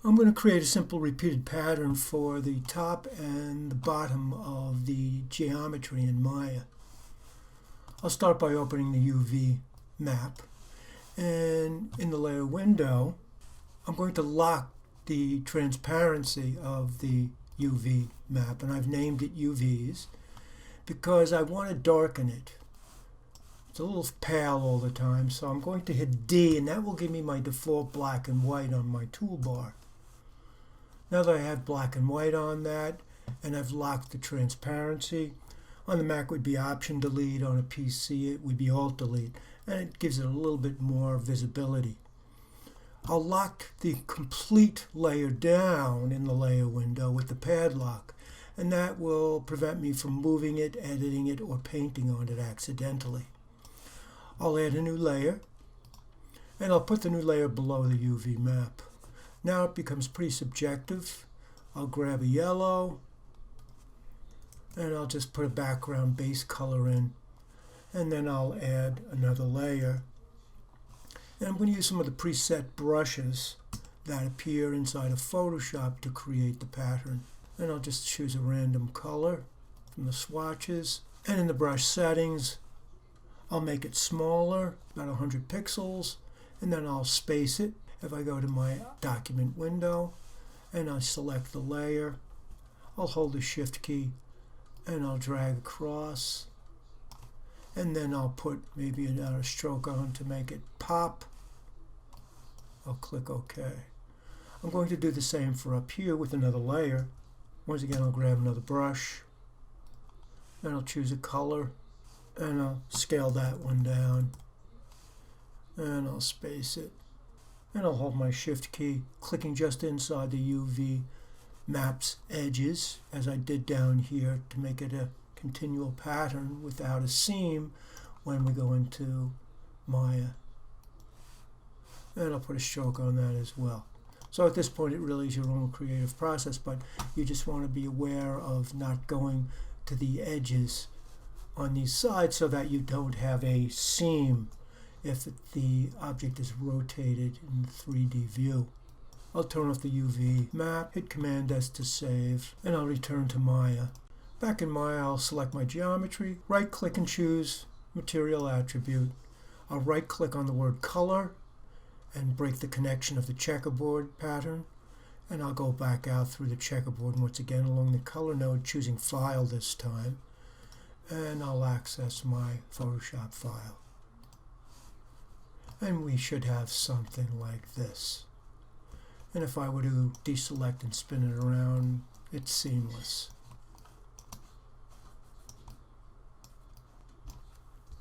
I'm going to create a simple repeated pattern for the top and the bottom of the geometry in Maya. I'll start by opening the UV map, and in the layer window I'm going to lock the transparency of the UV map, and I've named it UVs because I want to darken it. It's a little pale all the time, so I'm going to hit D, and that will give me my default black and white on my toolbar. Now that I have black and white on that, and I've locked the transparency, on the Mac it would be Option Delete, on a PC it would be Alt Delete, and it gives it a little bit more visibility. I'll lock the complete layer down in the layer window with the padlock, and that will prevent me from moving it, editing it, or painting on it accidentally. I'll add a new layer, and I'll put the new layer below the UV map. Now it becomes pretty subjective. I'll grab a yellow, and I'll just put a background base color in, and then I'll add another layer. And I'm going to use some of the preset brushes that appear inside of Photoshop to create the pattern. And I'll just choose a random color from the swatches, and in the brush settings I'll make it smaller, about 100 pixels, and then I'll space it. If I go to my document window and I select the layer, I'll hold the Shift key and I'll drag across, and then I'll put maybe another stroke on to make it pop. I'll click OK. I'm going to do the same for up here with another layer. Once again, I'll grab another brush and I'll choose a color, and I'll scale that one down, and I'll space it. And I'll hold my Shift key, clicking just inside the UV map's edges, as I did down here, to make it a continual pattern without a seam when we go into Maya. And I'll put a stroke on that as well. So at this point it really is your own creative process, but you just want to be aware of not going to the edges on these sides so that you don't have a seam if the object is rotated in 3D view. I'll turn off the UV map, hit Command S to save, and I'll return to Maya. Back in Maya, I'll select my geometry, right click and choose Material Attribute. I'll right click on the word Color and break the connection of the checkerboard pattern, and I'll go back out through the checkerboard once again along the color node, choosing File this time, and I'll access my Photoshop file. And we should have something like this. And if I were to deselect and spin it around, it's seamless.